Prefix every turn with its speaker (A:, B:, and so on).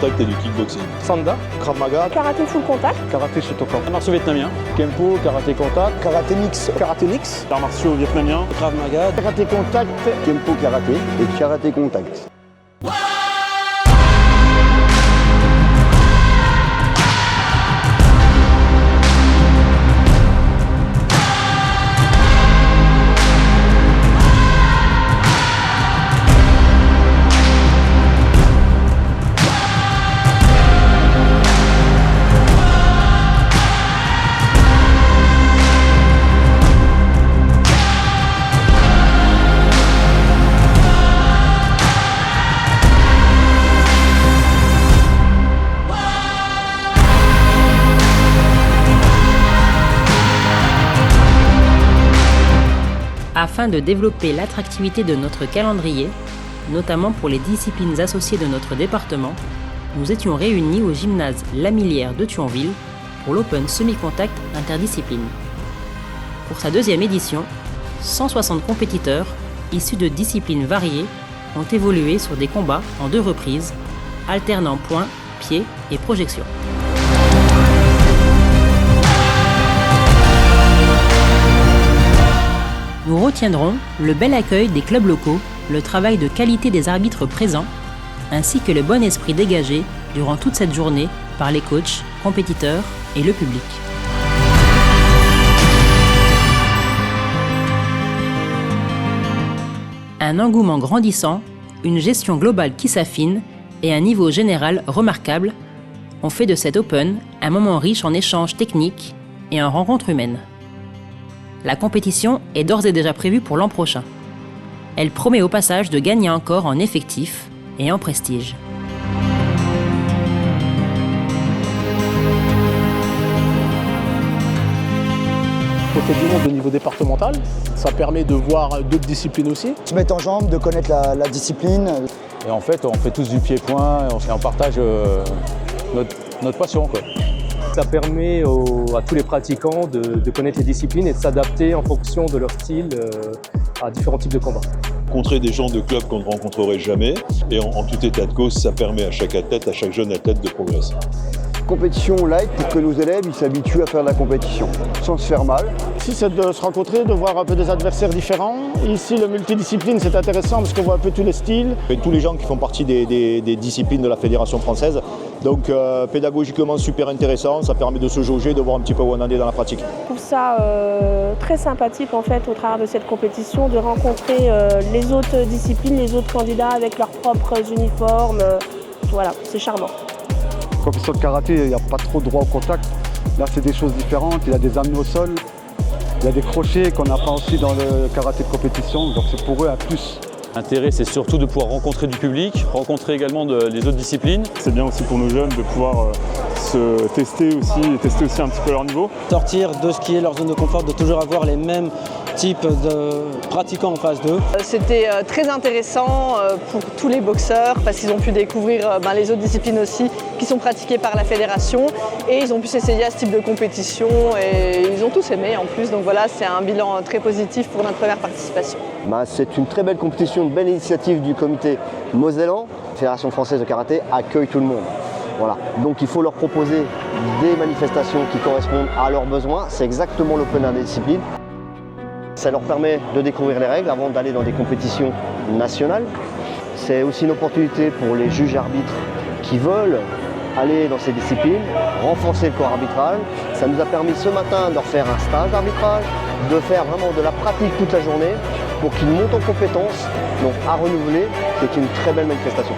A: contact et du kickboxing.
B: Sanda, Krav Maga,
C: Karaté full contact.
B: karaté Shotokan,
D: Arts martiaux vietnamiens,
B: Kempo, karaté contact,
E: Karaté mix,
B: arts martiaux vietnamiens,
D: Krav Maga,
E: karaté contact, Kempo karaté et karaté contact.
F: Afin de développer l'attractivité de notre calendrier, notamment pour les disciplines associées de notre département, nous étions réunis au gymnase Lamillière de Thionville pour l'Open Semi-Contact Interdiscipline. Pour sa deuxième édition, 160 compétiteurs, issus de disciplines variées, ont évolué sur des combats en 2 reprises, alternant points, pieds et projections. Nous retiendrons le bel accueil des clubs locaux, le travail de qualité des arbitres présents, ainsi que le bon esprit dégagé durant toute cette journée par les coachs, compétiteurs et le public. Un engouement grandissant, une gestion globale qui s'affine et un niveau général remarquable ont fait de cet Open un moment riche en échanges techniques et en rencontres humaines. La compétition est d'ores et déjà prévue pour l'an prochain. Elle promet au passage de gagner encore en effectif et en prestige.
B: côté du monde au niveau départemental. Ça permet de voir d'autres disciplines aussi.
E: Se mettre en jambe, de connaître la discipline.
D: Et en fait, on fait tous du pied-point et on partage notre passion, quoi.
G: Ça permet à tous les pratiquants de connaître les disciplines et de s'adapter en fonction de leur style à différents types de combats.
A: Rencontrer des gens de clubs qu'on ne rencontrerait jamais. Et en tout état de cause, ça permet à chaque athlète, à chaque jeune athlète de progresser.
E: Compétition light pour que nos élèves ils s'habituent à faire de la compétition sans se faire mal.
B: Ici, c'est de se rencontrer, de voir un peu des adversaires différents. Ici, le multidiscipline, c'est intéressant parce qu'on voit un peu tous les styles.
H: Et tous les gens qui font partie des disciplines de la Fédération française. Donc pédagogiquement super intéressant, ça permet de se jauger, de voir un petit peu où on en est dans la pratique.
C: Je trouve ça très sympathique en fait au travers de cette compétition de rencontrer les autres disciplines, les autres candidats avec leurs propres uniformes. Voilà, c'est charmant.
I: Compétition de karaté, il n'y a pas trop de droit au contact. Là, c'est des choses différentes. Il y a des amenés au sol, il y a des crochets qu'on n'a pas aussi dans le karaté de compétition. Donc c'est pour eux un plus.
D: L'intérêt, c'est surtout de pouvoir rencontrer du public, rencontrer également les autres disciplines.
J: C'est bien aussi pour nos jeunes de pouvoir se tester aussi et tester aussi un petit peu leur niveau.
K: Sortir de ce qui est leur zone de confort, de toujours avoir les mêmes types de pratiquants en face d'eux.
L: C'était très intéressant pour tous les boxeurs parce qu'ils ont pu découvrir les autres disciplines aussi qui sont pratiquées par la fédération et ils ont pu s'essayer à ce type de compétition et ils ont tous aimé en plus. Donc voilà, c'est un bilan très positif pour notre première participation.
E: C'est une très belle compétition, une belle initiative du comité mosellan. La Fédération française de karaté accueille tout le monde. Voilà. Donc il faut leur proposer des manifestations qui correspondent à leurs besoins. C'est exactement l'open air des disciplines. Ça leur permet de découvrir les règles avant d'aller dans des compétitions nationales. C'est aussi une opportunité pour les juges arbitres qui veulent aller dans ces disciplines, renforcer le corps arbitral. Ça nous a permis ce matin de leur faire un stage d'arbitrage, de faire vraiment de la pratique toute la journée pour qu'ils montent en compétences. Donc à renouveler, c'est une très belle manifestation.